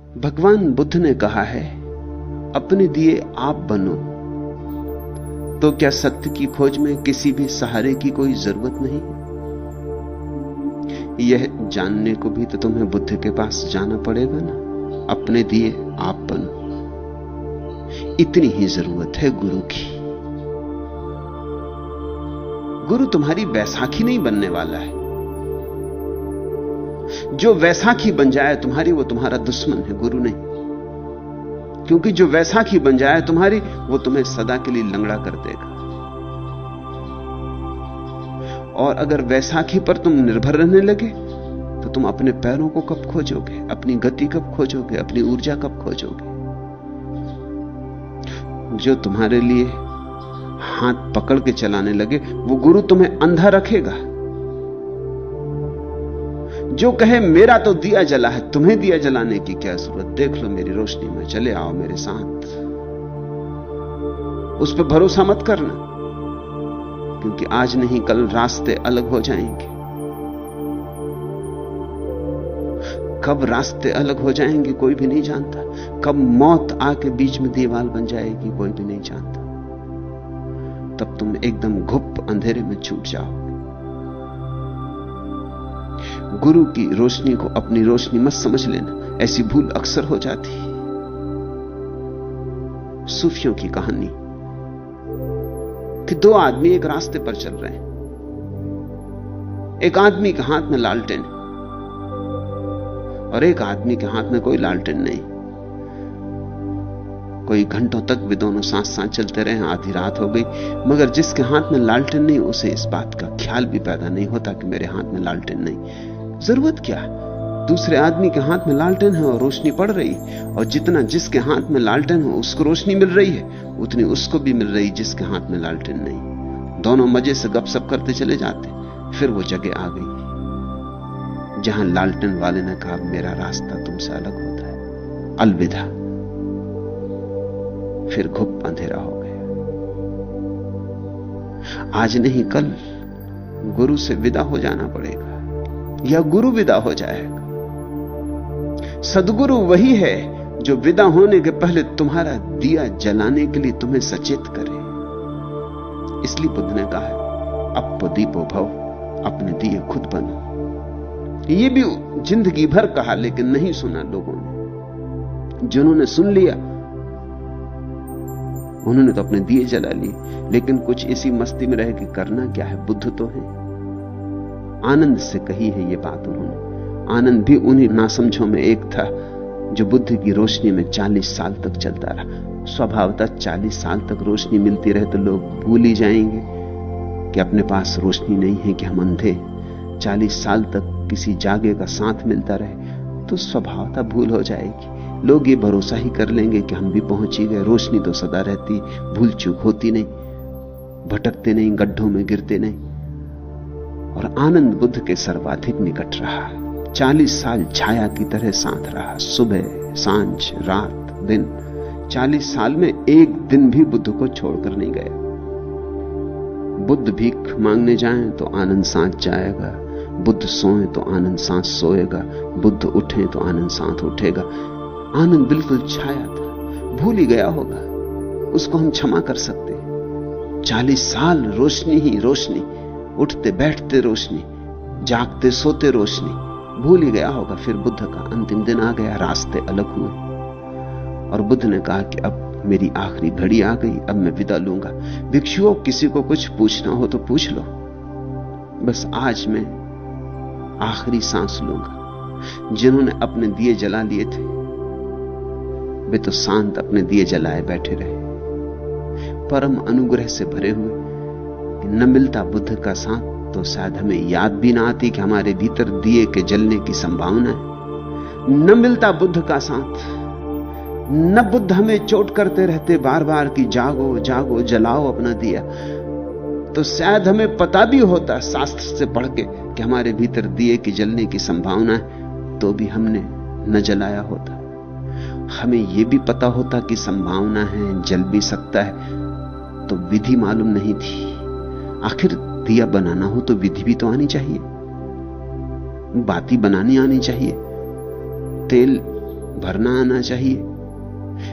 भगवान बुद्ध ने कहा है, अपने दिए आप बनो। तो क्या सत्य की खोज में किसी भी सहारे की कोई जरूरत नहीं? यह जानने को भी तो तुम्हें बुद्ध के पास जाना पड़ेगा ना। अपने दिए आप बनो, इतनी ही जरूरत है गुरु की। गुरु तुम्हारी वैसाखी नहीं बनने वाला है। जो वैसाखी बन जाए तुम्हारी, वो तुम्हारा दुश्मन है, गुरु नहीं। क्योंकि जो वैसाखी बन जाए तुम्हारी, वो तुम्हें सदा के लिए लंगड़ा कर देगा। और अगर वैसाखी पर तुम निर्भर रहने लगे तो तुम अपने पैरों को कब खोजोगे, अपनी गति कब खोजोगे, अपनी ऊर्जा कब खोजोगे? जो तुम्हारे लिए हाथ पकड़ के चलाने लगे, वो गुरु तुम्हें अंधा रखेगा। जो कहे मेरा तो दिया जला है, तुम्हें दिया जलाने की क्या जरूरत, देख लो मेरी रोशनी में, चले आओ मेरे साथ, उस पर भरोसा मत करना, क्योंकि आज नहीं कल रास्ते अलग हो जाएंगे। कब रास्ते अलग हो जाएंगे कोई भी नहीं जानता। कब मौत आके बीच में दीवार बन जाएगी कोई भी नहीं जानता। तब तुम एकदम घुप अंधेरे में छूट जाओगे। गुरु की रोशनी को अपनी रोशनी मत समझ लेना, ऐसी भूल अक्सर हो जाती है। सूफियों की कहानी कि दो आदमी एक रास्ते पर चल रहे हैं। एक आदमी के हाथ में लालटेन और एक आदमी के हाथ में कोई लालटेन नहीं। कोई घंटों तक भी दोनों साथ साथ चलते रहे। आधी रात हो गई, मगर जिसके हाथ में लालटेन नहीं, उसे इस बात का ख्याल भी पैदा नहीं होता कि मेरे हाथ में लालटेन नहीं। जरूरत क्या? दूसरे आदमी के हाथ में लालटेन है और रोशनी पड़ रही, और जितना जिसके हाथ में लालटेन हो उसको रोशनी मिल रही है, उतनी उसको भी मिल रही जिसके हाथ में लालटेन नहीं। दोनों मजे से गपशप करते चले जाते। फिर वो जगह आ गई जहां लालटेन वाले ने कहा, मेरा रास्ता तुमसे अलग होता है, अलविदा। फिर घुप अंधेरा हो गया। आज नहीं कल गुरु से विदा हो जाना पड़ेगा, या गुरु विदा हो जाएगा। सद्गुरु वही है जो विदा होने के पहले तुम्हारा दिया जलाने के लिए तुम्हें सचेत करे। इसलिए बुद्ध ने कहा है, अपो दीपो भव, अपने दिए खुद बनो। ये भी जिंदगी भर कहा, लेकिन नहीं सुना लोगों ने। जिन्होंने सुन लिया उन्होंने तो अपने दिए जला लिए, लेकिन कुछ इसी मस्ती में रह के करना क्या है। बुद्ध तो है। आनंद से कही है ये बात उन्होंने। आनंद भी उन्हीं नासमझों में एक था जो बुद्ध की रोशनी में 40 साल तक चलता रहा। स्वभावतः 40 साल तक रोशनी मिलती रहे तो लोग भूल ही जाएंगे कि अपने पास रोशनी नहीं है, कि हम अंधे। 40 साल तक किसी जागे का साथ मिलता रहे तो स्वभावतः भूल हो जाएगी। लोग ये भरोसा ही कर लेंगे कि हम भी पहुंच ही गए। रोशनी तो सदा रहती, भूल चूक होती नहीं, भटकते नहीं, गड्ढों में गिरते नहीं। और आनंद बुद्ध के सर्वाधिक निकट रहा। 40 साल छाया की तरह साथ रहा, सुबह सांझ रात दिन। 40 साल में एक दिन भी बुद्ध को छोड़कर नहीं गया। बुद्ध भीख मांगने जाएं तो आनंद साथ जाएगा, बुद्ध सोए तो आनंद साथ सोएगा, बुद्ध उठे तो आनंद साथ उठेगा। आनंद बिल्कुल छाया था, भूल ही गया होगा, उसको हम क्षमा कर सकते हैं। 40 साल रोशनी ही रोशनी, उठते बैठते रोशनी, जागते सोते रोशनी, भूल ही गया होगा। फिर बुद्ध का अंतिम दिन आ गया, रास्ते अलग हुए और बुद्ध ने कहा कि अब मेरी आखिरी घड़ी आ गई, अब मैं विदा लूंगा। भिक्षुओं, किसी को कुछ पूछना हो तो पूछ लो, बस आज मैं आखिरी सांस लूंगा। जिन्होंने अपने दिए जला लिए थे वे तो शांत अपने दिए जलाए बैठे रहे, परम अनुग्रह से भरे हुए। न मिलता बुद्ध का साथ तो शायद हमें याद भी ना आती कि हमारे भीतर दिए के जलने की संभावना है। न मिलता बुद्ध का साथ, न बुद्ध हमें चोट करते रहते बार बार कि जागो जागो, जलाओ अपना दिया, तो शायद हमें पता भी होता शास्त्र से पढ़ के कि हमारे भीतर दिए की जलने की संभावना है, तो भी हमने न जलाया होता। हमें यह भी पता होता कि संभावना है, जल भी सकता है, तो विधि मालूम नहीं थी। आखिर दिया बनाना हो तो विधि भी तो आनी चाहिए, बाती बनानी आनी चाहिए, तेल भरना आना चाहिए,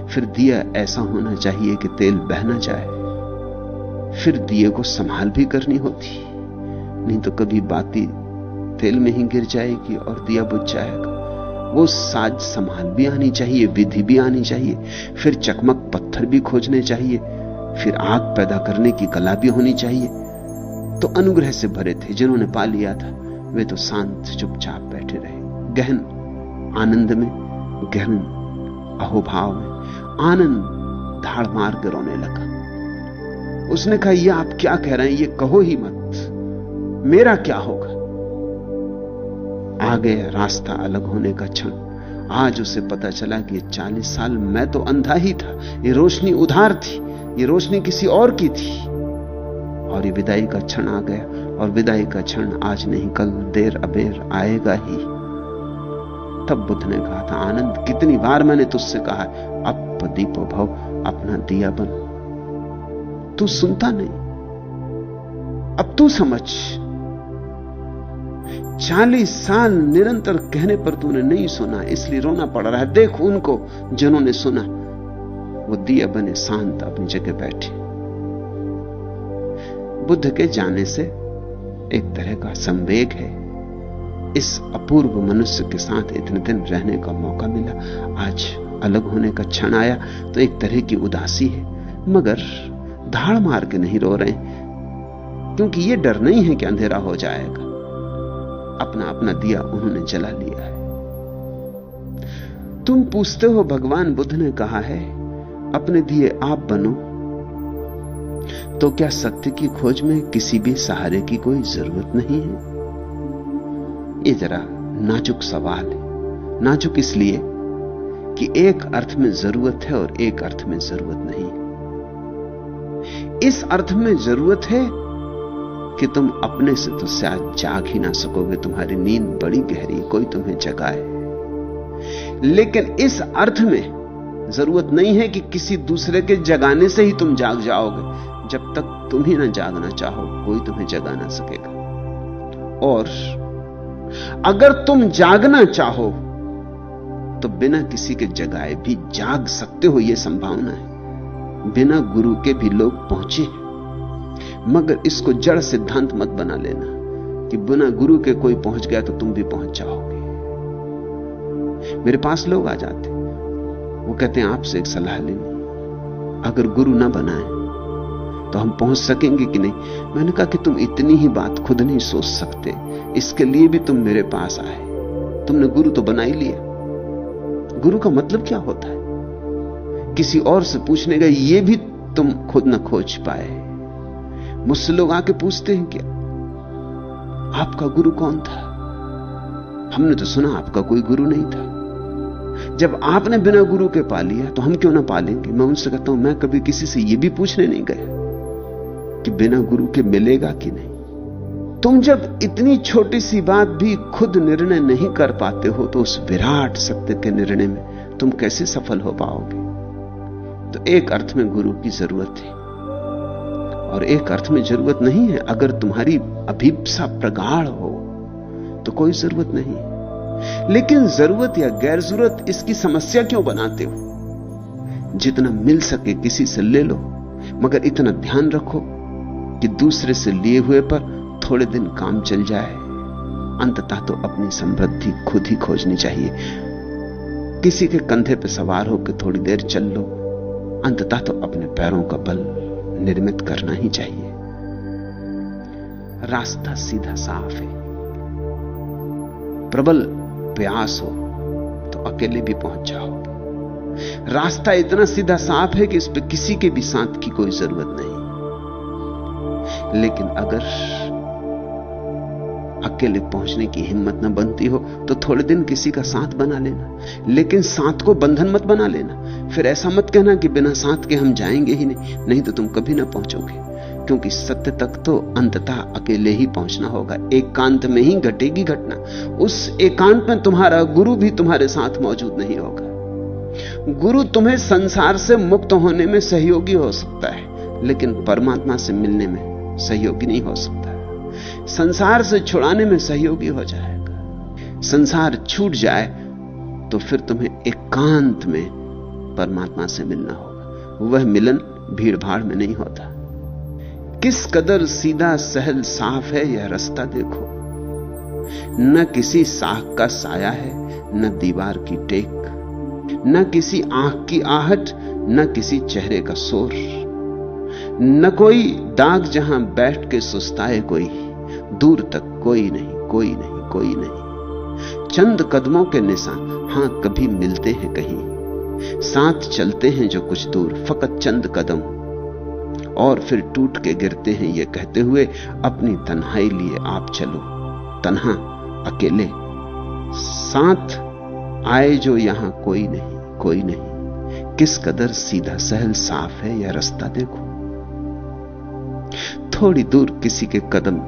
फिर दिया ऐसा होना चाहिए कि तेल बह ना जाए, फिर दिए को संभाल भी करनी होती, नहीं तो कभी बाती तेल में ही गिर जाएगी और दिया बुझ जाएगा। वो साज संभाल भी आनी चाहिए, विधि भी आनी चाहिए, फिर चकमक पत्थर भी खोजने चाहिए, फिर आग पैदा करने की कला भी होनी चाहिए। तो अनुग्रह से भरे थे जिन्होंने पा लिया था, वे तो शांत चुपचाप बैठे रहे, गहन आनंद में, गहन अहोभाव में। आनंद धाड़ मार कर रोने लगा। उसने कहा, ये आप क्या कह रहे हैं, ये कहो ही मत, मेरा क्या होगा। आ गया रास्ता अलग होने का क्षण। आज उसे पता चला कि 40 साल मैं तो अंधा ही था, ये रोशनी उधार थी, ये रोशनी किसी और की थी। और ये विदाई का क्षण आ गया, और विदाई का क्षण आज नहीं कल देर अबेर आएगा ही। तब बुद्ध ने कहा था, आनंद कितनी बार मैंने तुझसे कहा, अब दीपो भव, अपना दिया बन। तू सुनता नहीं, अब तू समझ। 40 साल निरंतर कहने पर तूने नहीं सुना, इसलिए रोना पड़ रहा है। देख उनको जिन्होंने सुना, वो दिया बने शांत अपनी जगह बैठे। बुद्ध के जाने से एक तरह का संवेग है। इस अपूर्व मनुष्य के साथ इतने दिन रहने का मौका मिला, आज अलग होने का क्षण आया तो एक तरह की उदासी है, मगर धाड़ मार के नहीं रो रहे, क्योंकि ये डर नहीं है कि अंधेरा हो जाएगा। अपना अपना दिया उन्होंने जला लिया है। तुम पूछते हो, भगवान बुद्ध ने कहा है अपने दिए आप बनो, तो क्या सत्य की खोज में किसी भी सहारे की कोई जरूरत नहीं है? ये जरा नाजुक सवाल है। नाजुक इसलिए कि एक अर्थ में जरूरत है और एक अर्थ में जरूरत नहीं। इस अर्थ में जरूरत है कि तुम अपने से तो शायद जाग ही ना सकोगे, तुम्हारी नींद बड़ी गहरी, कोई तुम्हें जगाए। लेकिन इस अर्थ में जरूरत नहीं है कि किसी दूसरे के जगाने से ही तुम जाग जाओगे। जब तक तुम ही ना जागना चाहो, कोई तुम्हें जगा ना सकेगा। और अगर तुम जागना चाहो तो बिना किसी के जगाए भी जाग सकते हो, यह संभावना है। बिना गुरु के भी लोग पहुंचे, मगर इसको जड़ सिद्धांत मत बना लेना कि बिना गुरु के कोई पहुंच गया तो तुम भी पहुंच जाओगे। मेरे पास लोग आ जाते, वो कहते हैं आपसे एक सलाह लेनी, अगर गुरु ना बनाए तो हम पहुंच सकेंगे कि नहीं। मैंने कहा कि तुम इतनी ही बात खुद नहीं सोच सकते, इसके लिए भी तुम मेरे पास आए। तुमने गुरु तो बना ही लिया। गुरु का मतलब क्या होता है? किसी और से पूछने का ये भी तुम खुद न खोज पाए। मुझसे लोग आके पूछते हैं कि आपका गुरु कौन था? हमने तो सुना आपका कोई गुरु नहीं था। जब आपने बिना गुरु के पा लिया तो हम क्यों ना पालेंगे? मैं उनसे कहता हूं, मैं कभी किसी से यह भी पूछने नहीं गया कि बिना गुरु के मिलेगा कि नहीं। तुम जब इतनी छोटी सी बात भी खुद निर्णय नहीं कर पाते हो, तो उस विराट सत्य के निर्णय में तुम कैसे सफल हो पाओगे? तो एक अर्थ में गुरु की जरूरत है और एक अर्थ में जरूरत नहीं है। अगर तुम्हारी अभिप्सा प्रगाढ़ हो तो कोई जरूरत नहीं। लेकिन जरूरत या गैर जरूरत, इसकी समस्या क्यों बनाते हो? जितना मिल सके किसी से ले लो, मगर इतना ध्यान रखो कि दूसरे से लिए हुए पर थोड़े दिन काम चल जाए। अंततः तो अपनी समृद्धि खुद ही खोजनी चाहिए। किसी के कंधे पर सवार होकर थोड़ी देर चल लो, अंततः तो अपने पैरों का बल निर्मित करना ही चाहिए। रास्ता सीधा साफ है। प्रबल प्रयास हो तो अकेले भी पहुंच जाओगे। रास्ता इतना सीधा साफ है कि इस पे किसी के भी साथ की कोई जरूरत नहीं। लेकिन अगर अकेले पहुंचने की हिम्मत न बनती हो तो थोड़े दिन किसी का साथ बना लेना, लेकिन साथ को बंधन मत बना लेना। फिर ऐसा मत कहना कि बिना साथ के हम जाएंगे ही नहीं तो तुम कभी ना पहुंचोगे, क्योंकि सत्य तक तो अंततः अकेले ही पहुंचना होगा। एकांत में ही घटेगी घटना। उस एकांत में तुम्हारा गुरु भी तुम्हारे साथ मौजूद नहीं होगा। गुरु तुम्हें संसार से मुक्त होने में सहयोगी हो सकता है, लेकिन परमात्मा से मिलने में सहयोगी नहीं हो सकता। संसार से छुड़ाने में सहयोगी हो जाएगा। संसार छूट जाए तो फिर तुम्हें एकांत में परमात्मा से मिलना होगा। वह मिलन भीड़ भाड़ में नहीं होता। किस कदर सीधा सहल साफ है यह रास्ता देखो, न किसी साख का साया है न दीवार की टेक, न किसी आंख की आहट न किसी चेहरे का शोर, न कोई दाग जहां बैठ के सुस्ताए कोई, दूर तक कोई नहीं कोई नहीं कोई नहीं। चंद कदमों के निशान हां कभी मिलते हैं कहीं, साथ चलते हैं जो कुछ दूर फकत चंद कदम, और फिर टूट के गिरते हैं ये कहते हुए अपनी तन्हाई लिए आप चलो, तन्हा अकेले साथ आए जो यहां कोई नहीं कोई नहीं। किस कदर सीधा सहल साफ है यह रास्ता देखो। थोड़ी दूर किसी के कदम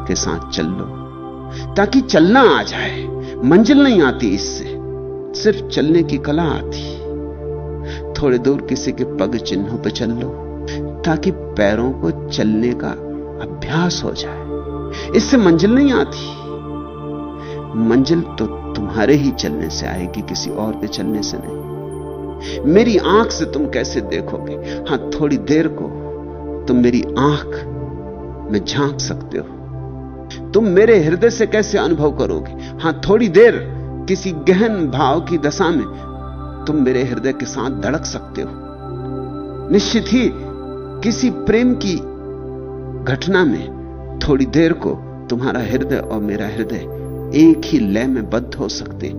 के साथ चल लो ताकि चलना आ जाए। मंजिल नहीं आती इससे, सिर्फ चलने की कला आती। थोड़ी दूर किसी के पग चिन्हों पर चल लो ताकि पैरों को चलने का अभ्यास हो जाए। इससे मंजिल नहीं आती, मंजिल तो तुम्हारे ही चलने से आएगी, किसी और के चलने से नहीं। मेरी आंख से तुम कैसे देखोगे? हां, थोड़ी देर को तुम मेरी आंख में झांक सकते हो। तुम मेरे हृदय से कैसे अनुभव करोगे? हां, थोड़ी देर किसी गहन भाव की दशा में तुम मेरे हृदय के साथ धड़क सकते हो। निश्चित ही किसी प्रेम की घटना में थोड़ी देर को तुम्हारा हृदय और मेरा हृदय एक ही लय में बद्ध हो सकते।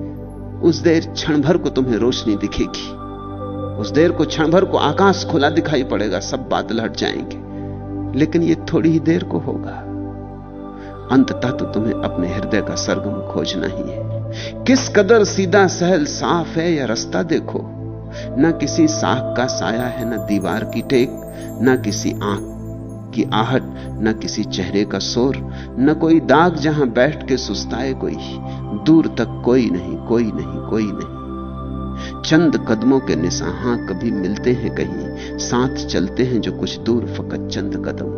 उस देर क्षण भर को तुम्हें रोशनी दिखेगी, उस देर को क्षण भर को आकाश खुला दिखाई पड़ेगा, सब बादल हट जाएंगे, लेकिन यह थोड़ी ही देर को होगा। अंततः तो तुम्हें अपने हृदय का सरगम खोजना ही है। किस कदर सीधा सहल साफ है यह रास्ता देखो, न किसी साख का साया है न दीवार की टेक, न किसी आंख की आहट न किसी चेहरे का शोर, न कोई दाग जहां बैठ के सुस्ताए कोई, दूर तक कोई नहीं कोई नहीं कोई नहीं। चंद कदमों के निशान हां कभी मिलते हैं कहीं, साथ चलते हैं जो कुछ दूर फकत चंद कदम,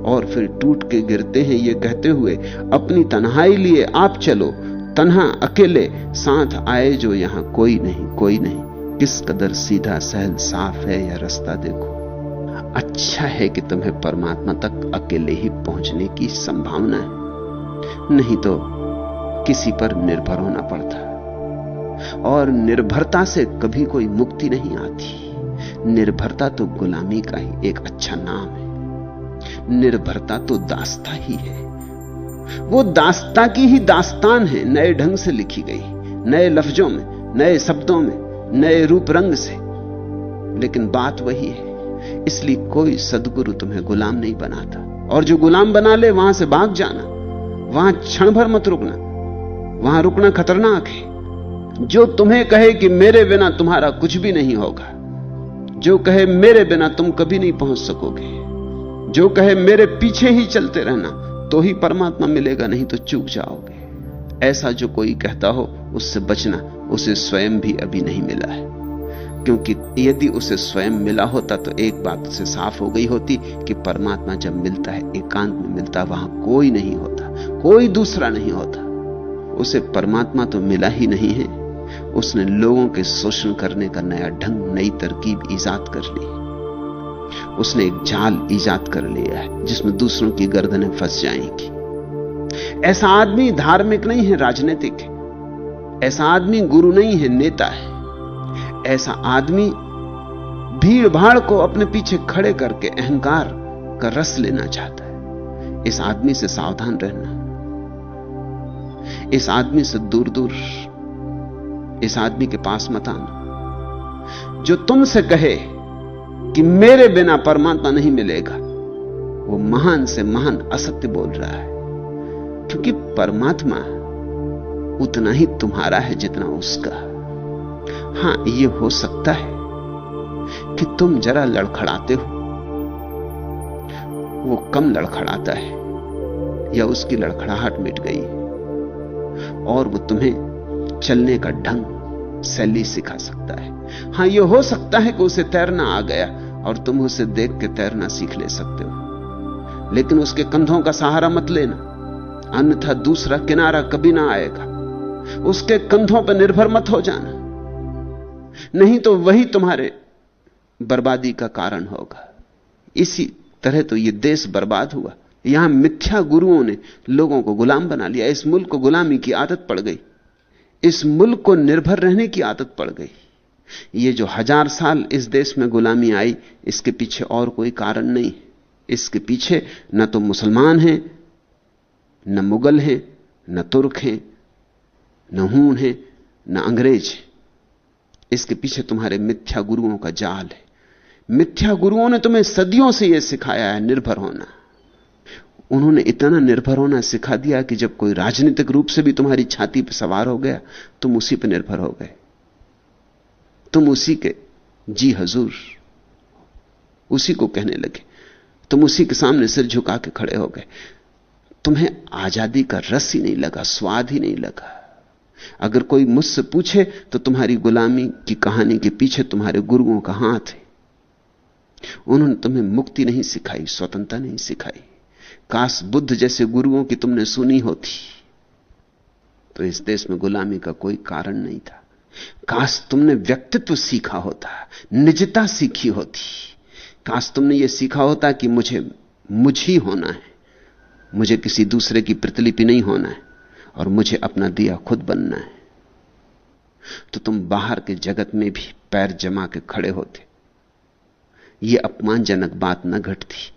और फिर टूट के गिरते हैं ये कहते हुए अपनी तन्हाई लिए आप चलो, तन्हा अकेले साथ आए जो यहां कोई नहीं कोई नहीं। किस कदर सीधा सहल साफ है यह रास्ता देखो। अच्छा है कि तुम्हें परमात्मा तक अकेले ही पहुंचने की संभावना है, नहीं तो किसी पर निर्भर होना पड़ता, और निर्भरता से कभी कोई मुक्ति नहीं आती। निर्भरता तो गुलामी का ही एक अच्छा नाम है। निर्भरता तो दास्ता ही है, वो दास्ता की ही दास्तान है, नए ढंग से लिखी गई, नए लफ्जों में, नए शब्दों में, नए रूप रंग से, लेकिन बात वही है। इसलिए कोई सद्गुरु तुम्हें गुलाम नहीं बनाता, और जो गुलाम बना ले वहां से भाग जाना, वहां क्षण भर मत रुकना, वहां रुकना खतरनाक है। जो तुम्हें कहे कि मेरे बिना तुम्हारा कुछ भी नहीं होगा, जो कहे मेरे बिना तुम कभी नहीं पहुंच सकोगे, जो कहे मेरे पीछे ही चलते रहना तो ही परमात्मा मिलेगा, नहीं तो चूक जाओगे, ऐसा जो कोई कहता हो उससे बचना। उसे स्वयं भी अभी नहीं मिला है, क्योंकि यदि उसे स्वयं मिला होता तो एक बात उसे साफ हो गई होती कि परमात्मा जब मिलता है एकांत में मिलता, वहां कोई नहीं होता, कोई दूसरा नहीं होता। उसे परमात्मा तो मिला ही नहीं है, उसने लोगों के शोषण करने का नया ढंग, नई तरकीब ईजाद कर ली। उसने एक जाल ईजाद कर लिया है जिसमें दूसरों की गर्दनें फंस जाएंगी। ऐसा आदमी धार्मिक नहीं है, राजनीतिक है। ऐसा आदमी गुरु नहीं है, नेता है। ऐसा आदमी भीड़ भाड़ को अपने पीछे खड़े करके अहंकार का रस लेना चाहता है। इस आदमी से सावधान रहना, इस आदमी से दूर दूर, इस आदमी के पास मत आना। जो तुमसे कहे कि मेरे बिना परमात्मा नहीं मिलेगा, वो महान से महान असत्य बोल रहा है, क्योंकि परमात्मा उतना ही तुम्हारा है जितना उसका। हां, यह हो सकता है कि तुम जरा लड़खड़ाते हो, वो कम लड़खड़ाता है, या उसकी लड़खड़ाहट मिट गई और वो तुम्हें चलने का ढंग, शैली सिखा सकता है। हां, यह हो सकता है कि उसे तैरना आ गया और तुम उसे देख के तैरना सीख ले सकते हो, लेकिन उसके कंधों का सहारा मत लेना, अन्यथा दूसरा किनारा कभी ना आएगा। उसके कंधों पर निर्भर मत हो जाना, नहीं तो वही तुम्हारे बर्बादी का कारण होगा। इसी तरह तो यह देश बर्बाद हुआ। यहां मिथ्या गुरुओं ने लोगों को गुलाम बना लिया। इस मुल्क को गुलामी की आदत पड़ गई, इस मुल्क को निर्भर रहने की आदत पड़ गई। ये जो 1000 साल इस देश में गुलामी आई, इसके पीछे और कोई कारण नहीं। इसके पीछे न तो मुसलमान हैं, न मुगल हैं, न तुर्क हैं, न हूण हैं, न अंग्रेज हैं। इसके पीछे तुम्हारे मिथ्या गुरुओं का जाल है। मिथ्या गुरुओं ने तुम्हें सदियों से यह सिखाया है निर्भर होना। उन्होंने इतना निर्भर होना सिखा दिया कि जब कोई राजनीतिक रूप से भी तुम्हारी छाती पर सवार हो गया, तुम उसी पर निर्भर हो गए। तुम उसी के जी हजूर, उसी को कहने लगे। तुम उसी के सामने सिर झुका के खड़े हो गए। तुम्हें आजादी का रस ही नहीं लगा, स्वाद ही नहीं लगा। अगर कोई मुझसे पूछे तो तुम्हारी गुलामी की कहानी के पीछे तुम्हारे गुरुओं का हाथ है। उन्होंने तुम्हें मुक्ति नहीं सिखाई, स्वतंत्रता नहीं सिखाई। काश बुद्ध जैसे गुरुओं की तुमने सुनी होती तो इस देश में गुलामी का कोई कारण नहीं था। काश तुमने व्यक्तित्व सीखा होता, निजता सीखी होती। काश तुमने यह सीखा होता कि मुझे मुझ ही होना है, मुझे किसी दूसरे की प्रतिलिपि नहीं होना है और मुझे अपना दिया खुद बनना है। तो तुम बाहर के जगत में भी पैर जमा के खड़े होते। यह अपमानजनक बात न घटती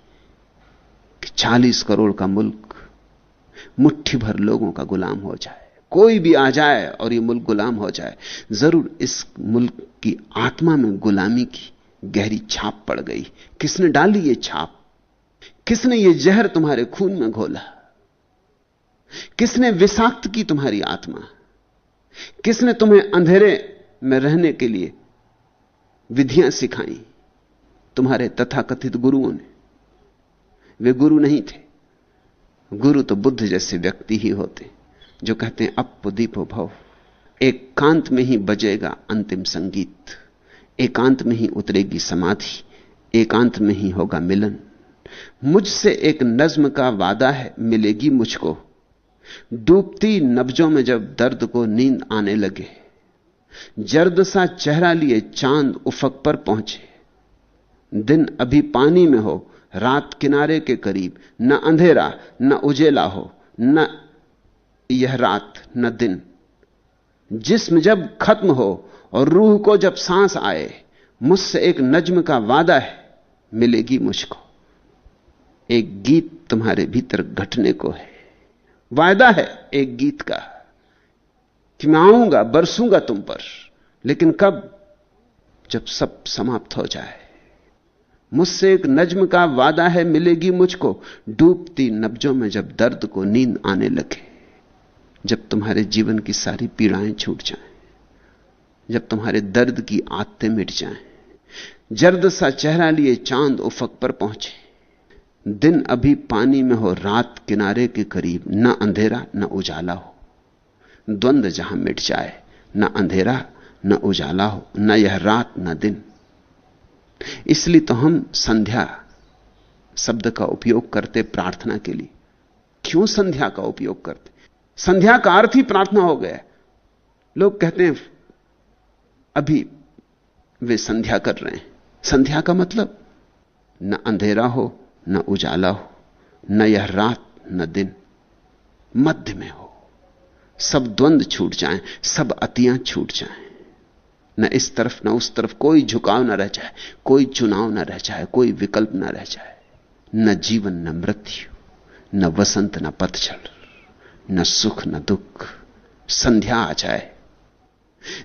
कि 40 करोड़ का मुल्क मुट्ठी भर लोगों का गुलाम हो जाए। कोई भी आ जाए और यह मुल्क गुलाम हो जाए। जरूर इस मुल्क की आत्मा में गुलामी की गहरी छाप पड़ गई। किसने डाली यह छाप? किसने यह जहर तुम्हारे खून में घोला? किसने विषाक्त की तुम्हारी आत्मा? किसने तुम्हें अंधेरे में रहने के लिए विधियां सिखाई? तुम्हारे तथाकथित गुरुओं ने। वे गुरु नहीं थे। गुरु तो बुद्ध जैसे व्यक्ति ही होते जो कहते हैं अप्पु दीपो भव। एकांत में ही बजेगा अंतिम संगीत, एकांत में ही उतरेगी समाधि, एकांत में ही होगा मिलन। मुझसे एक नज्म का वादा है मिलेगी मुझको, डूबती नब्जों में जब दर्द को नींद आने लगे। जर्द सा चेहरा लिए चांद उफक पर पहुंचे, दिन अभी पानी में हो रात किनारे के करीब। न अंधेरा न उजेला हो, न यह रात न दिन। जिस्म जब खत्म हो और रूह को जब सांस आए, मुझसे एक नज्म का वादा है मिलेगी मुझको। एक गीत तुम्हारे भीतर घटने को है। वायदा है एक गीत का कि मैं आऊंगा, बरसूंगा तुम पर। लेकिन कब? जब सब समाप्त हो जाए। मुझसे एक नज्म का वादा है मिलेगी मुझको, डूबती नब्जों में जब दर्द को नींद आने लगे। जब तुम्हारे जीवन की सारी पीड़ाएं छूट जाएं, जब तुम्हारे दर्द की आदतें मिट जाएं। जर्द सा चेहरा लिए चांद उफक पर पहुंचे, दिन अभी पानी में हो रात किनारे के करीब। न अंधेरा न उजाला हो, द्वंद्व जहां मिट जाए। न अंधेरा न उजाला हो, न यह रात न दिन। इसलिए तो हम संध्या शब्द का उपयोग करते प्रार्थना के लिए। क्यों संध्या का उपयोग करते? संध्या का अर्थ ही प्रार्थना हो गया। लोग कहते हैं अभी वे संध्या कर रहे हैं। संध्या का मतलब न अंधेरा हो न उजाला हो, न यह रात न दिन, मध्य में हो। सब द्वंद्व छूट जाएं, सब अतियां छूट जाएं। न इस तरफ न उस तरफ कोई झुकाव न रह जाए, कोई चुनाव न रह जाए, कोई विकल्प न रह जाए। न जीवन न मृत्यु, न वसंत न पतझड़, न सुख न दुख। संध्या आ जाए।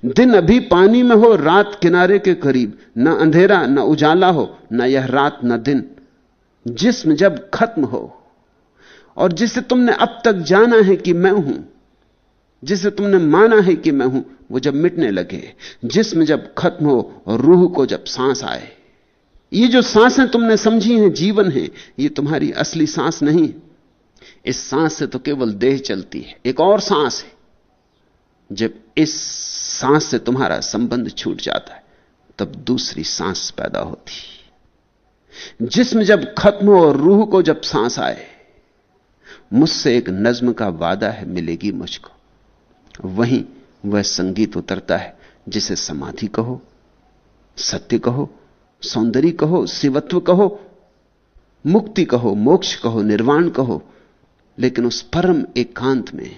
दिन अभी पानी में हो रात किनारे के करीब। न अंधेरा न उजाला हो, न यह रात न दिन। जिस्म जब खत्म हो और जिसे तुमने अब तक जाना है कि मैं हूं, जिसे तुमने माना है कि मैं हूं, वो जब मिटने लगे। जिस्म जब खत्म हो और रूह को जब सांस आए। ये जो सांसें तुमने समझी हैं जीवन है, ये तुम्हारी असली सांस नहीं। इस सांस से तो केवल देह चलती है। एक और सांस है। जब इस सांस से तुम्हारा संबंध छूट जाता है, तब दूसरी सांस पैदा होती है। जिस्म जब खत्म हो और रूह को जब सांस आए, मुझसे एक नज्म का वादा है मिलेगी मुझको। वहीं वह संगीत उतरता है जिसे समाधि कहो, सत्य कहो, सौंदर्य कहो, शिवत्व कहो, मुक्ति कहो, मोक्ष कहो, निर्वाण कहो, लेकिन उस परम एकांत में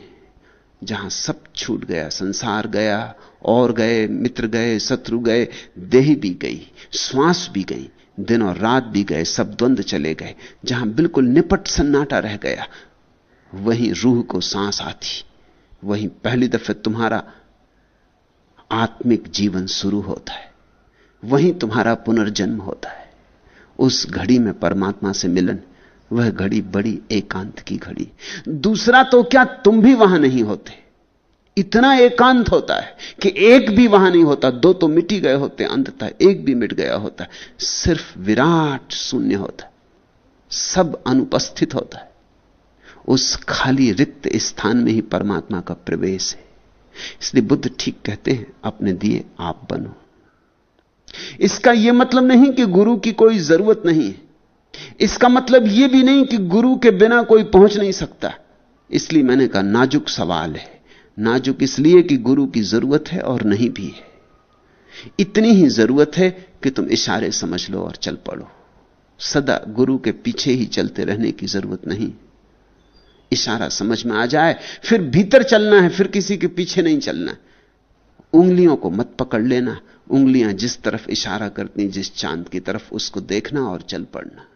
जहां सब छूट गया, संसार गया, और गए, मित्र गए, शत्रु गए, देह भी गई, श्वास भी गई, दिन और रात भी गए, सब द्वंद चले गए, जहां बिल्कुल निपट सन्नाटा रह गया, वहीं रूह को सांस आती, वहीं पहली दफे तुम्हारा आत्मिक जीवन शुरू होता है, वहीं तुम्हारा पुनर्जन्म होता है। उस घड़ी में परमात्मा से मिलन, वह घड़ी बड़ी एकांत की घड़ी। दूसरा तो क्या, तुम भी वहां नहीं होते, इतना एकांत होता है कि एक भी वहां नहीं होता, दो तो मिट ही गए होते, अंततः एक भी मिट गया होता है, सिर्फ विराट शून्य होता है, सब अनुपस्थित होता है। उस खाली रिक्त स्थान में ही परमात्मा का प्रवेश है। इसलिए बुद्ध ठीक कहते हैं, अपने दिए आप बनो। इसका यह मतलब नहीं कि गुरु की कोई जरूरत नहीं है, इसका मतलब यह भी नहीं कि गुरु के बिना कोई पहुंच नहीं सकता। इसलिए मैंने कहा नाजुक सवाल है। नाजुक इसलिए कि गुरु की जरूरत है और नहीं भी है। इतनी ही जरूरत है कि तुम इशारे समझ लो और चल पड़ो। सदा गुरु के पीछे ही चलते रहने की जरूरत नहीं। इशारा समझ में आ जाए, फिर भीतर चलना है, फिर किसी के पीछे नहीं चलना। उंगलियों को मत पकड़ लेना, उंगलियां जिस तरफ इशारा करती, जिस चांद की तरफ, उसको देखना और चल पड़ना।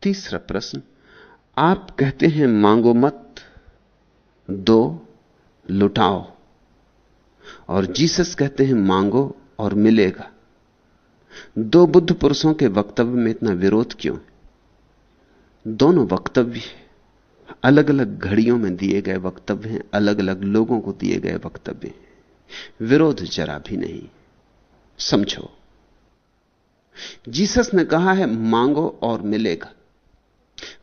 तीसरा प्रश्न, आप कहते हैं मांगो मत, दो, लुटाओ, और जीसस कहते हैं मांगो और मिलेगा। दो बुद्ध पुरुषों के वक्तव्य में इतना विरोध क्यों? दोनों वक्तव्य अलग अलग घड़ियों में दिए गए वक्तव्य हैं, अलग अलग लोगों को दिए गए वक्तव्य हैं। विरोध जरा भी नहीं। समझो, जीसस ने कहा है मांगो और मिलेगा,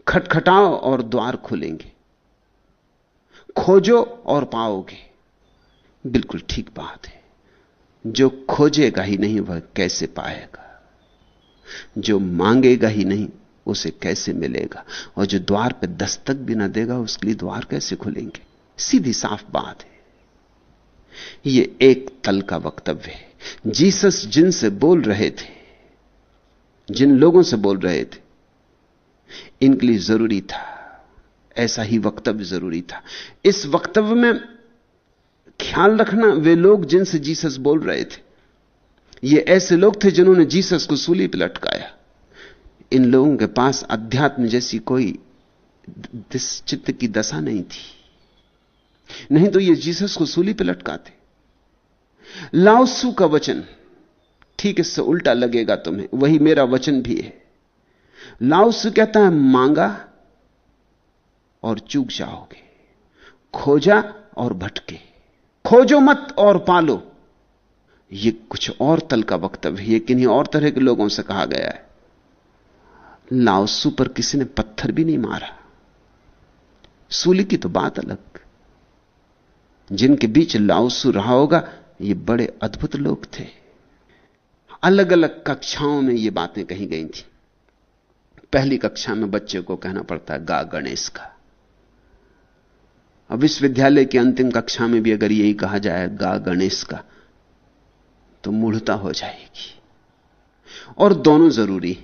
खटखटाओ और द्वार खुलेंगे, खोजो और पाओगे। बिल्कुल ठीक बात है। जो खोजेगा ही नहीं वह कैसे पाएगा, जो मांगेगा ही नहीं उसे कैसे मिलेगा, और जो द्वार पे दस्तक भी ना देगा उसके लिए द्वार कैसे खुलेंगे। सीधी साफ बात है। यह एक तल का वक्तव्य है। जीसस जिनसे बोल रहे थे, जिन लोगों से बोल रहे थे, इनके लिए जरूरी था, ऐसा ही वक्तव्य जरूरी था। इस वक्तव्य में ख्याल रखना, वे लोग जिनसे जीसस बोल रहे थे, ये ऐसे लोग थे जिन्होंने जीसस को सूली पर लटकाया। इन लोगों के पास अध्यात्म जैसी कोई चित्त की दशा नहीं थी, नहीं तो ये जीसस को सूली पर लटकाते। लाओ त्सु का वचन ठीक इससे उल्टा लगेगा तुम्हें, वही मेरा वचन भी है। लाओ त्सु कहता है मांगा और चूक जाओगे, खोजा और भटके, खोजो मत और पालो। यह कुछ और तल का वक्तव्य है, किन्हीं और तरह के लोगों से कहा गया है। लाओ त्सु पर किसी ने पत्थर भी नहीं मारा। सूली की तो बात अलग। जिनके बीच लाओ त्सु रहा होगा ये बड़े अद्भुत लोग थे। अलग अलग कक्षाओं में ये बातें कही गई थी। पहली कक्षा में बच्चे को कहना पड़ता है गा गणेश का। अब विश्वविद्यालय की अंतिम कक्षा में भी अगर यही कहा जाए गा गणेश का, तो मूढ़ता हो जाएगी। और दोनों जरूरी।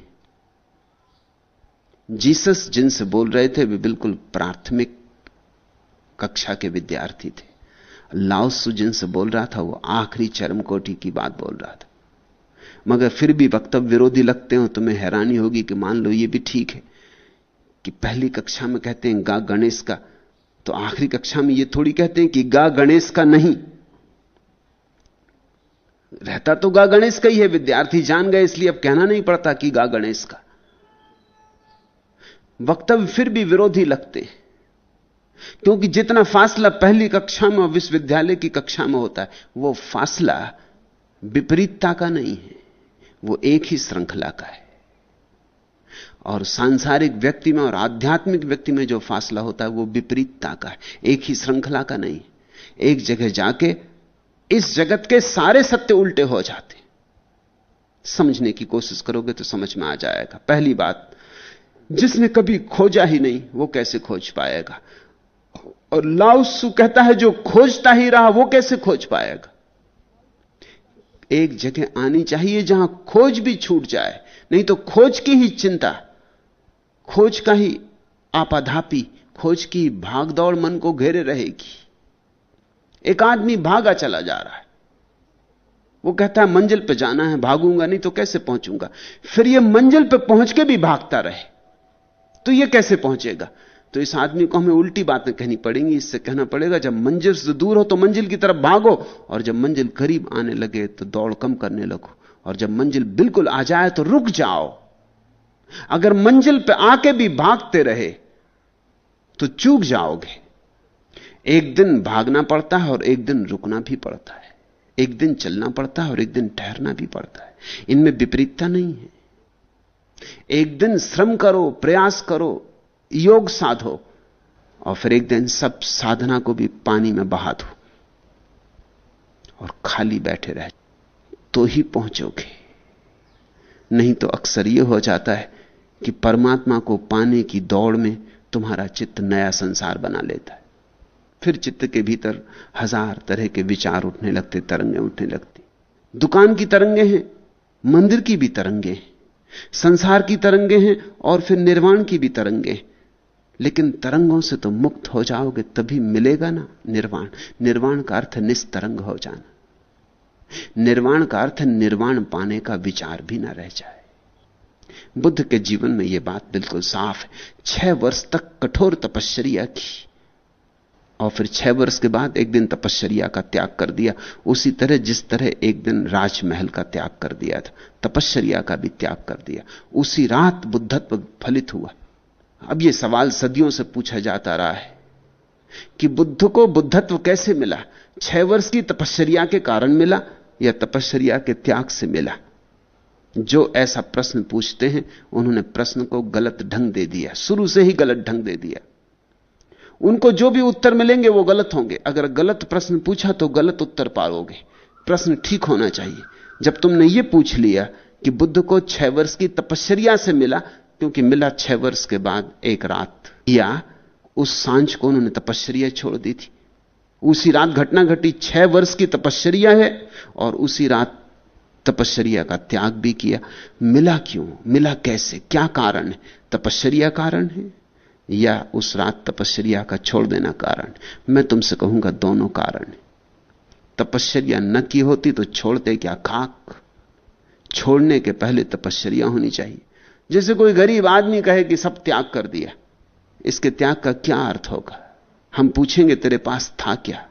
जीसस जिनसे बोल रहे थे वे बिल्कुल प्राथमिक कक्षा के विद्यार्थी थे। लाओत्सु जिनसे बोल रहा था वो आखिरी चरम कोटि की बात बोल रहा था। मगर फिर भी वक्तव्य विरोधी लगते हो। तुम्हें हैरानी होगी कि मान लो ये भी ठीक है कि पहली कक्षा में कहते हैं गा गणेश का, तो आखिरी कक्षा में ये थोड़ी कहते हैं कि गा गणेश का नहीं। रहता तो गा गणेश का ही है, विद्यार्थी जान गए इसलिए अब कहना नहीं पड़ता कि गा गणेश का। वक्तव्य फिर भी विरोधी लगते हैं, क्योंकि जितना फासला पहली कक्षा में और विश्वविद्यालय की कक्षा में होता है, वो फासला विपरीतता का नहीं है, वो एक ही श्रृंखला का है। और सांसारिक व्यक्ति में और आध्यात्मिक व्यक्ति में जो फासला होता है वो विपरीतता का है, एक ही श्रृंखला का नहीं। एक जगह जाके इस जगत के सारे सत्य उल्टे हो जाते। समझने की कोशिश करोगे तो समझ में आ जाएगा। पहली बात, जिसने कभी खोजा ही नहीं वो कैसे खोज पाएगा? और लाओत्सु कहता है जो खोजता ही रहा वो कैसे खोज पाएगा? एक जगह आनी चाहिए जहां खोज भी छूट जाए, नहीं तो खोज की ही चिंता, खोज का ही आपाधापी, खोज की भागदौड़ मन को घेरे रहेगी। एक आदमी भागा चला जा रहा है, वो कहता है मंजिल पे जाना है, भागूंगा नहीं तो कैसे पहुंचूंगा। फिर ये मंजिल पे पहुंच के भी भागता रहे तो ये कैसे पहुंचेगा? तो इस आदमी को हमें उल्टी बातें कहनी पड़ेंगी। इससे कहना पड़ेगा जब मंजिल से दूर हो तो मंजिल की तरफ भागो, और जब मंजिल करीब आने लगे तो दौड़ कम करने लगो, और जब मंजिल बिल्कुल आ जाए तो रुक जाओ। अगर मंजिल पे आके भी भागते रहे तो चूक जाओगे। एक दिन भागना पड़ता है और एक दिन रुकना भी पड़ता है, एक दिन चलना पड़ता है और एक दिन ठहरना भी पड़ता है। इनमें विपरीतता नहीं है। एक दिन श्रम करो, प्रयास करो, योग साधो, और फिर एक दिन सब साधना को भी पानी में बहा दो और खाली बैठे रह, तो ही पहुंचोगे। नहीं तो अक्सर यह हो जाता है कि परमात्मा को पाने की दौड़ में तुम्हारा चित्त नया संसार बना लेता है। फिर चित्त के भीतर हजार तरह के विचार उठने लगते, तरंगें उठने लगती। दुकान की तरंगें हैं, मंदिर की भी तरंगें हैं, संसार की तरंगें हैं, और फिर निर्वाण की भी तरंगें हैं। लेकिन तरंगों से तो मुक्त हो जाओगे तभी मिलेगा ना निर्वाण। निर्वाण का अर्थ निस्तरंग हो जाना। निर्वाण का अर्थ निर्वाण पाने का विचार भी ना रह जाए। बुद्ध के जीवन में यह बात बिल्कुल साफ है। 6 वर्ष तक कठोर तपश्चर्या की, और फिर 6 वर्ष के बाद एक दिन तपश्चर्या का त्याग कर दिया। उसी तरह जिस तरह एक दिन राजमहल का त्याग कर दिया था, तपश्चर्या का भी त्याग कर दिया। उसी रात बुद्धत्व फलित हुआ। अब यह सवाल सदियों से पूछा जाता रहा है कि बुद्ध को बुद्धत्व कैसे मिला? 6 वर्ष की तपश्चर्या के कारण मिला या तपश्चर्या के त्याग से मिला? जो ऐसा प्रश्न पूछते हैं उन्होंने प्रश्न को गलत ढंग दे दिया, शुरू से ही गलत ढंग दे दिया। उनको जो भी उत्तर मिलेंगे वो गलत होंगे। अगर गलत प्रश्न पूछा तो गलत उत्तर पाओगे। प्रश्न ठीक होना चाहिए। जब तुमने ये पूछ लिया कि बुद्ध को 6 वर्ष की तपश्चर्या से मिला, क्योंकि मिला 6 वर्ष के बाद एक रात, या उस सांझ को उन्होंने तपश्चर्या छोड़ दी थी, उसी रात घटना घटी। 6 वर्ष की तपश्चर्या है और उसी रात तपश्चर्या का त्याग भी किया। मिला क्यों? मिला कैसे? क्या कारण है? तपश्चर्या कारण है या उस रात तपश्चर्या का छोड़ देना कारण? मैं तुमसे कहूंगा दोनों कारण है। तपश्चर्या न की होती तो छोड़ते क्या खाक? छोड़ने के पहले तपश्चर्या होनी चाहिए। जैसे कोई गरीब आदमी कहे कि सब त्याग कर दिया, इसके त्याग का क्या अर्थ होगा? हम पूछेंगे तेरे पास था क्या?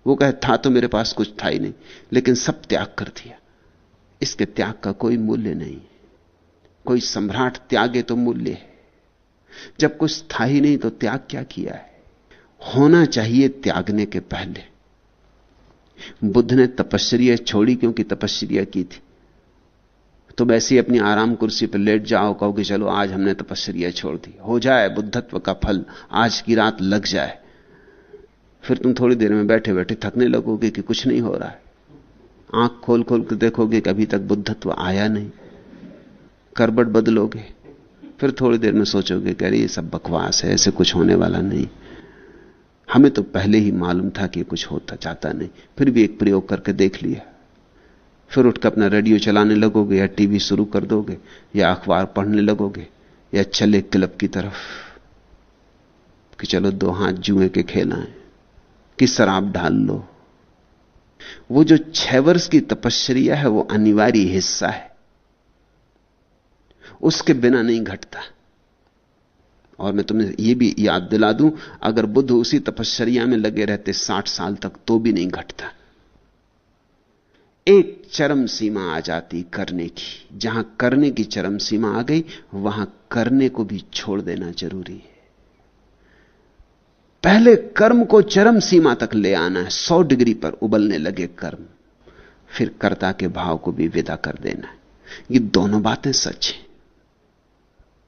वो कहे था तो मेरे पास कुछ था ही नहीं, लेकिन सब त्याग कर दिया। इसके त्याग का कोई मूल्य नहीं। कोई सम्राट त्यागे तो मूल्य है, जब कुछ था ही नहीं तो त्याग क्या किया है? होना चाहिए त्यागने के पहले। बुद्ध ने तपश्चर्या छोड़ी क्योंकि तपश्चर्या की थी। तुम ऐसी अपनी आराम कुर्सी पर लेट जाओ, कहो कि चलो आज हमने तपश्चर्या छोड़ दी, हो जाए बुद्धत्व का फल, आज की रात लग जाए। फिर तुम थोड़ी देर में बैठे बैठे थकने लगोगे कि कुछ नहीं हो रहा है। आंख खोल खोल के देखोगे कि अभी तक बुद्धत्व आया नहीं, करबट बदलोगे, फिर थोड़ी देर में सोचोगे कि अरे ये सब बकवास है, ऐसे कुछ होने वाला नहीं, हमें तो पहले ही मालूम था कि कुछ होता जाता नहीं, फिर भी एक प्रयोग करके देख लिया। फिर उठकर अपना रेडियो चलाने लगोगे या टीवी शुरू कर दोगे या अखबार पढ़ने लगोगे या चले क्लब की तरफ कि चलो 2 हाथ जुए के खेलाएं कि शराब ढाल लो। वो जो 6 वर्ष की तपश्चर्या है वो अनिवार्य हिस्सा है, उसके बिना नहीं घटता। और मैं तुम्हें यह भी याद दिला दूं, अगर बुद्ध उसी तपश्चर्या में लगे रहते 60 साल तक तो भी नहीं घटता। एक चरम सीमा आ जाती करने की, जहां करने की चरम सीमा आ गई वहां करने को भी छोड़ देना जरूरी है। पहले कर्म को चरम सीमा तक ले आना है, 100 डिग्री पर उबलने लगे कर्म, फिर कर्ता के भाव को भी विदा कर देना है। ये दोनों बातें सच हैं।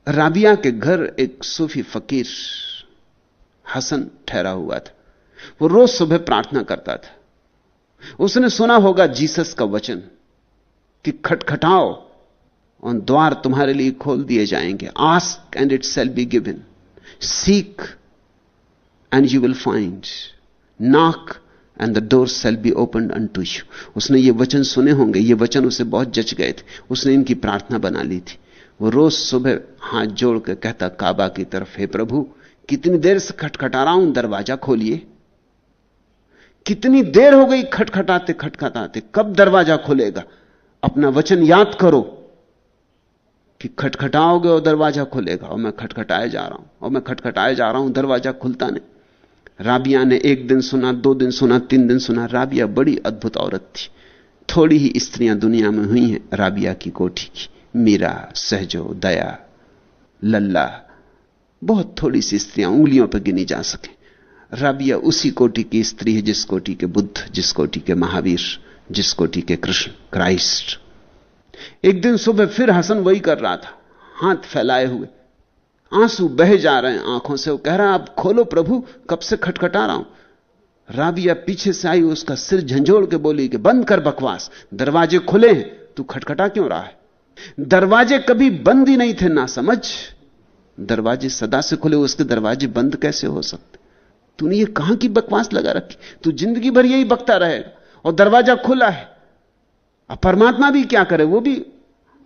राबिया के घर एक सूफी फकीर हसन ठहरा हुआ था। वो रोज सुबह प्रार्थना करता था। उसने सुना होगा जीसस का वचन कि खटखटाओ और द्वार तुम्हारे लिए खोल दिए जाएंगे, ask and it shall be given, seek and you will find, knock and the door shall be opened unto you. उसने ये वचन सुने होंगे, ये वचन उसे बहुत जच गए थे, उसने इनकी प्रार्थना बना ली थी। वो रोज सुबह हाथ जोड़ के कहता काबा की तरफ, हे प्रभु कितनी देर से खटखटा रहा हूं, दरवाजा खोलिए। कितनी देर हो गई खटखटाते खटखटाते, कब दरवाजा खुलेगा? अपना वचन याद करो कि खटखटाओगे और दरवाजा खुलेगा। और मैं खटखटाए जा रहा हूं और मैं खटखटाए जा रहा हूं, दरवाजा खुलता नहीं। राबिया ने 1 दिन सुना, 2 दिन सुना, 3 दिन सुना। राबिया बड़ी अद्भुत औरत थी। थोड़ी ही स्त्रियां दुनिया में हुई हैं राबिया की कोटि की। मीरा, सहजो, दया, लल्ला, बहुत थोड़ी सी स्त्रियां उंगलियों पर गिनी जा सके। राबिया उसी कोटि की स्त्री है जिस कोटि के बुद्ध, जिस कोटि के महावीर, जिस कोटि के कृष्ण, क्राइस्ट। एक दिन सुबह फिर हसन वही कर रहा था, हाथ फैलाए हुए, आंसू बह जा रहे हैं आंखों से। वो कह रहा है आप खोलो प्रभु, कब से खटखटा रहा हूं। राबिया पीछे से आई, उसका सिर झंझोड़ के बोली कि बंद कर बकवास, दरवाजे खुले हैं, तू खटखटा क्यों रहा है? दरवाजे कभी बंद ही नहीं थे ना समझ, दरवाजे सदा से खुले, उसके दरवाजे बंद कैसे हो सकते? तूने ये कहां की बकवास लगा रखी? तू जिंदगी भर यही बकता रहेगा और दरवाजा खुला है। अब परमात्मा भी क्या करे, वो भी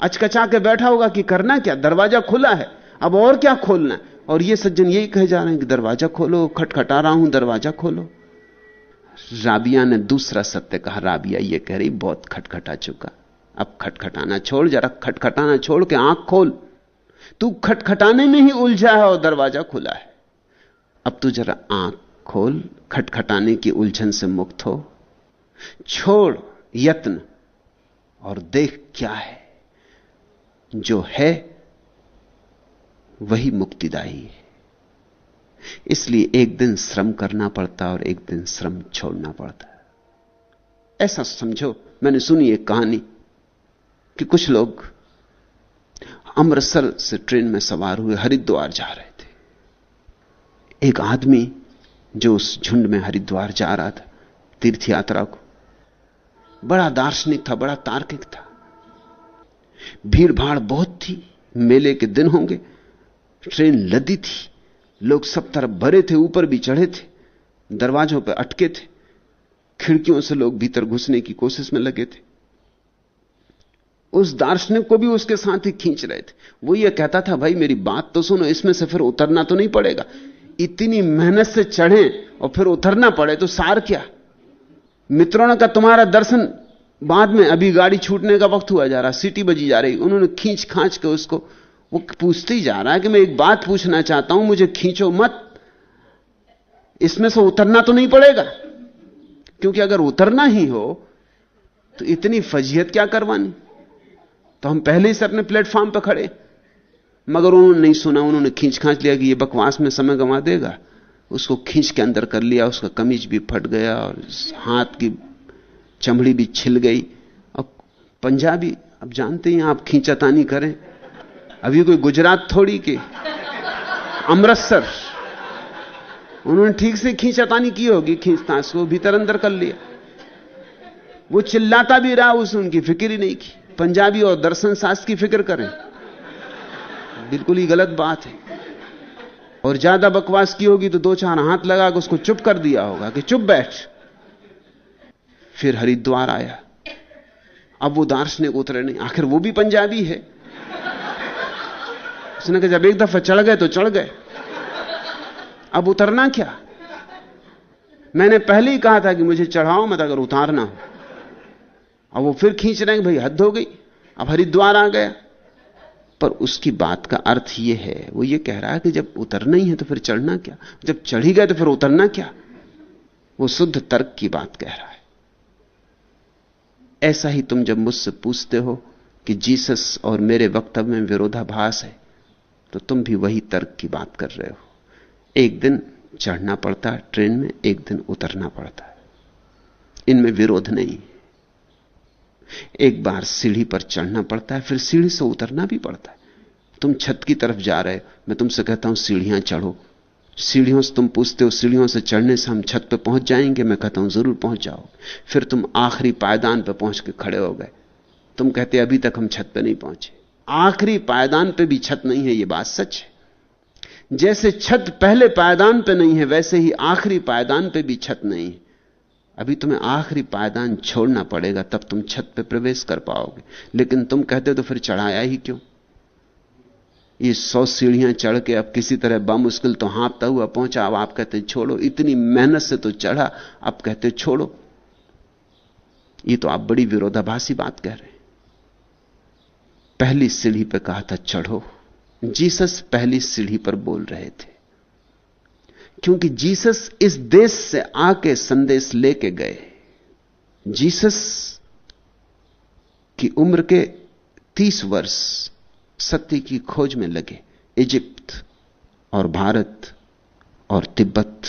अचकचा के बैठा होगा कि करना क्या, दरवाजा खुला है, अब और क्या खोलना है। और ये सज्जन यही कहे जा रहे हैं कि दरवाजा खोलो, खटखटा रहा हूं, दरवाजा खोलो। राबिया ने दूसरा सत्य कहा, राबिया ये कह रही बहुत खटखटा चुका, अब खटखटाना छोड़, जरा खटखटाना छोड़ के आंख खोल। तू खटखटाने में ही उलझा है और दरवाजा खुला है। अब तू जरा आंख खोल, खटखटाने की उलझन से मुक्त हो, छोड़ यत्न और देख क्या है। जो है वही मुक्तिदायी है। इसलिए एक दिन श्रम करना पड़ता और एक दिन श्रम छोड़ना पड़ता। ऐसा समझो, मैंने सुनी एक कहानी कि कुछ लोग अमृतसर से ट्रेन में सवार हुए, हरिद्वार जा रहे थे। एक आदमी जो उस झुंड में हरिद्वार जा रहा था तीर्थ यात्रा को, बड़ा दार्शनिक था, बड़ा तार्किक था। भीड़ भाड़ बहुत थी, मेले के दिन होंगे, ट्रेन लदी थी, लोग सब तरफ भरे थे, ऊपर भी चढ़े थे, दरवाजों पर अटके थे, खिड़कियों से लोग भीतर घुसने की कोशिश में लगे थे। उस दार्शनिक को भी उसके साथ ही खींच रहे थे। वो ये कहता था भाई मेरी बात तो सुनो, इसमें से फिर उतरना तो नहीं पड़ेगा, इतनी मेहनत से चढ़े और फिर उतरना पड़े तो सार क्या? मित्रों ने कहा तुम्हारा दर्शन बाद में, अभी गाड़ी छूटने का वक्त हुआ जा रहा, सीटी बजी जा रही। उन्होंने खींच खांच के उसको, वो पूछते ही जा रहा है कि मैं एक बात पूछना चाहता हूं, मुझे खींचो मत, इसमें से उतरना तो नहीं पड़ेगा? क्योंकि अगर उतरना ही हो तो इतनी फजीहत क्या करवानी, तो हम पहले ही से अपने प्लेटफॉर्म पर खड़े। मगर उन्होंने नहीं सुना, उन्होंने खींच खांच लिया कि ये बकवास में समय गंवा देगा, उसको खींच के अंदर कर लिया। उसका कमीज भी फट गया और हाथ की चमड़ी भी छिल गई। और पंजाबी अब जानते हैं आप, खींचातानी करें, अभी कोई गुजरात थोड़ी के अमृतसर, उन्होंने ठीक से खींचातानी की होगी, खींचतास को भीतर अंदर कर लिया। वो चिल्लाता भी रहा, उसने उनकी फिक्र ही नहीं की। पंजाबी और दर्शन शास्त्र की फिक्र करें, बिल्कुल ही गलत बात है। और ज्यादा बकवास की होगी तो 2-4 हाथ लगा के उसको चुप कर दिया होगा कि चुप बैठ। फिर हरिद्वार आया। अब वो दार्शनिक उतरे नहीं, आखिर वो भी पंजाबी है। उसने कहा जब एक दफा चढ़ गए तो चढ़ गए, अब उतरना क्या। मैंने पहले ही कहा था कि मुझे चढ़ाओ मत अगर उतारना हो। अब वो फिर खींच रहे हैं, भाई हद हो गई। अब हरिद्वार आ गया। पर उसकी बात का अर्थ ये है, वो ये कह रहा है कि जब उतरना ही है तो फिर चढ़ना क्या, जब चढ़ ही गए तो फिर उतरना क्या। वो शुद्ध तर्क की बात कह रहा है। ऐसा ही तुम जब मुझसे पूछते हो कि जीसस और मेरे वक्तव्य में विरोधाभास है, तो तुम भी वही तर्क की बात कर रहे हो। एक दिन चढ़ना पड़ता है ट्रेन में, एक दिन उतरना पड़ता है, इनमें विरोध नहीं। एक बार सीढ़ी पर चढ़ना पड़ता है, फिर सीढ़ी से उतरना भी पड़ता है। तुम छत की तरफ जा रहे हो, मैं तुमसे कहता हूं सीढ़ियां चढ़ो। सीढ़ियों से तुम पूछते हो सीढ़ियों से चढ़ने से हम छत पे पहुंच जाएंगे, मैं कहता हूं जरूर पहुंच जाओ। फिर तुम आखिरी पायदान पे पहुंच के खड़े हो गए, तुम कहते अभी तक हम छत पे नहीं पहुंचे। आखिरी पायदान पे भी छत नहीं है, यह बात सच है। जैसे छत पहले पायदान पे नहीं है, वैसे ही आखिरी पायदान पे भी छत नहीं है। अभी तुम्हें आखिरी पायदान छोड़ना पड़ेगा, तब तुम छत पे प्रवेश कर पाओगे। लेकिन तुम कहते तो फिर चढ़ाया ही क्यों। ये 100 सीढ़ियां चढ़ के अब किसी तरह बामुश्किल तो हाँपता हुआ पहुंचा, अब आप कहते छोड़ो। इतनी मेहनत से तो चढ़ा, अब कहते छोड़ो। ये तो आप बड़ी विरोधाभासी बात कह रहे हैं। पहली सीढ़ी पे कहा था चढ़ो। जीसस पहली सीढ़ी पर बोल रहे थे, क्योंकि जीसस इस देश से आके संदेश लेके गए। जीसस की उम्र के 30 वर्ष सत्य की खोज में लगे। इजिप्त और भारत और तिब्बत,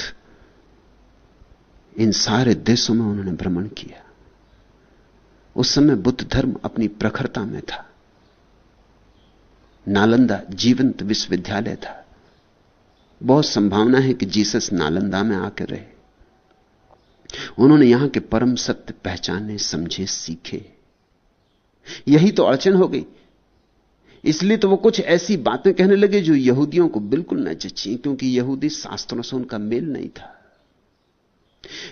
इन सारे देशों में उन्होंने भ्रमण किया। उस समय बुद्ध धर्म अपनी प्रखरता में था। नालंदा जीवंत विश्वविद्यालय था। बहुत संभावना है कि जीसस नालंदा में आकर रहे। उन्होंने यहां के परम सत्य पहचाने, समझे, सीखे। यही तो अड़चन हो गई। इसलिए तो वो कुछ ऐसी बातें कहने लगे जो यहूदियों को बिल्कुल न जची, क्योंकि यहूदी शास्त्रों से उनका मेल नहीं था।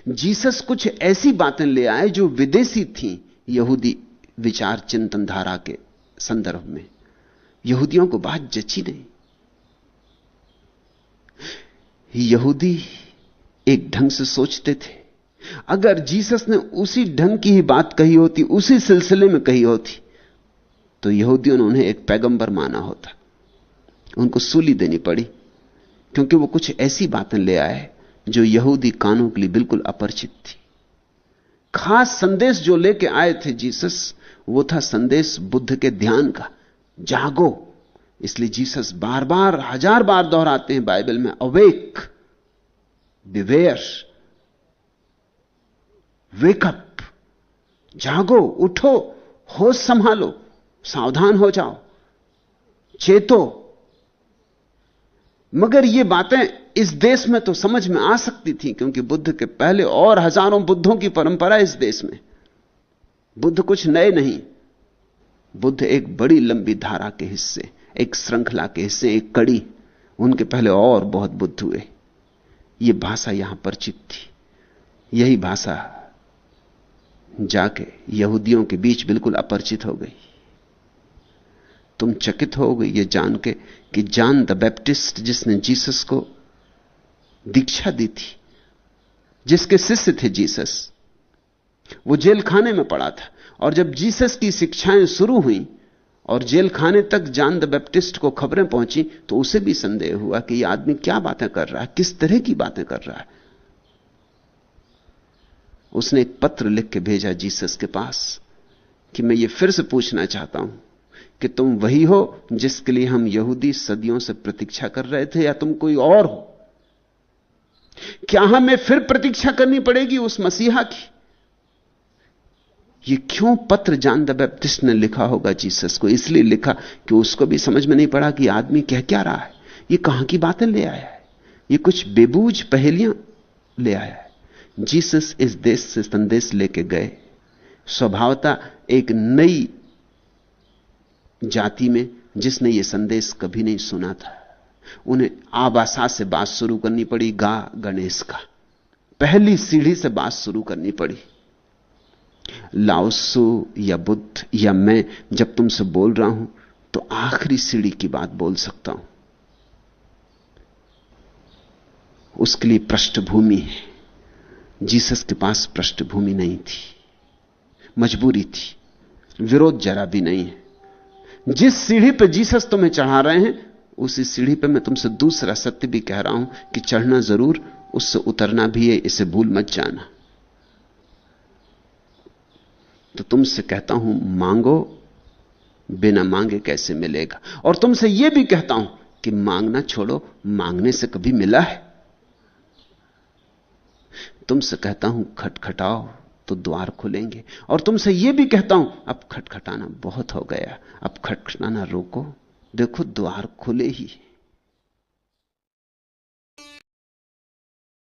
जीसस कुछ ऐसी बातें ले आए जो विदेशी थीं यहूदी विचार चिंतन धारा के संदर्भ में। यहूदियों को बात जची नहीं। यहूदी एक ढंग से सोचते थे। अगर जीसस ने उसी ढंग की ही बात कही होती, उसी सिलसिले में कही होती, तो यहूदियों ने उन्हें एक पैगंबर माना होता। उनको सूली देनी पड़ी, क्योंकि वो कुछ ऐसी बातें ले आए जो यहूदी कानों के लिए बिल्कुल अपरिचित थी। खास संदेश जो लेके आए थे जीसस, वो था संदेश बुद्ध के ध्यान का, जागो। इसलिए जीसस बार बार 1000 बार दोहराते हैं बाइबल में, अवेक, बिवेयर, वेकअप, जागो, उठो, होश संभालो, सावधान हो जाओ, चेतो। मगर ये बातें इस देश में तो समझ में आ सकती थी, क्योंकि बुद्ध के पहले और हजारों बुद्धों की परंपरा इस देश में। बुद्ध कुछ नए नहीं। बुद्ध एक बड़ी लंबी धारा के हिस्से, एक श्रृंखला के हिस्से, एक कड़ी। उनके पहले और बहुत बुद्ध हुए। यह भाषा यहां परिचित थी। यही भाषा जाके यहूदियों के बीच बिल्कुल अपरिचित हो गई। तुम चकित हो गई ये जान के कि जॉन द बैप्टिस्ट, जिसने जीसस को दीक्षा दी थी, जिसके शिष्य थे जीसस, वो जेल खाने में पड़ा था। और जब जीसस की शिक्षाएं शुरू हुई और जेल खाने तक जॉन द बैप्टिस्ट को खबरें पहुंची, तो उसे भी संदेह हुआ कि यह आदमी क्या बातें कर रहा है, किस तरह की बातें कर रहा है। उसने एक पत्र लिख के भेजा जीसस के पास कि मैं ये फिर से पूछना चाहता हूं कि तुम वही हो जिसके लिए हम यहूदी सदियों से प्रतीक्षा कर रहे थे, या तुम कोई और हो? क्या हमें फिर प्रतीक्षा करनी पड़ेगी उस मसीहा की? ये क्यों पत्र जॉन द बैप्टिस्ट ने लिखा होगा जीसस को? इसलिए लिखा कि उसको भी समझ में नहीं पड़ा कि आदमी कह क्या रहा है, ये कहां की बातें ले आया है, ये कुछ बेबूझ पहेलियां ले आया है। जीसस इस देश से संदेश लेके गए स्वभावता एक नई जाति में जिसने यह संदेश कभी नहीं सुना था, उन्हें आबासा से बात शुरू करनी पड़ी, गा गणेश का। पहली सीढ़ी से बात शुरू करनी पड़ी। लाओसु या बुद्ध या मैं जब तुमसे बोल रहा हूं तो आखिरी सीढ़ी की बात बोल सकता हूं। उसके लिए पृष्ठभूमि है। जीसस के पास पृष्ठभूमि नहीं थी, मजबूरी थी, विरोध जरा भी नहीं है। जिस सीढ़ी पर जीसस तुम्हें चढ़ा रहे हैं, उसी सीढ़ी पर मैं तुमसे दूसरा सत्य भी कह रहा हूं कि चढ़ना जरूर, उससे उतरना भी है, इसे भूल मत जाना। तो तुमसे कहता हूं, मांगो, बिना मांगे कैसे मिलेगा। और तुमसे यह भी कहता हूं कि मांगना छोड़ो, मांगने से कभी मिला है। तुमसे कहता हूं, खटखटाओ तो द्वार खुलेंगे। और तुमसे यह भी कहता हूं, अब खटखटाना बहुत हो गया, अब खटखटाना रोको, देखो द्वार खुले ही।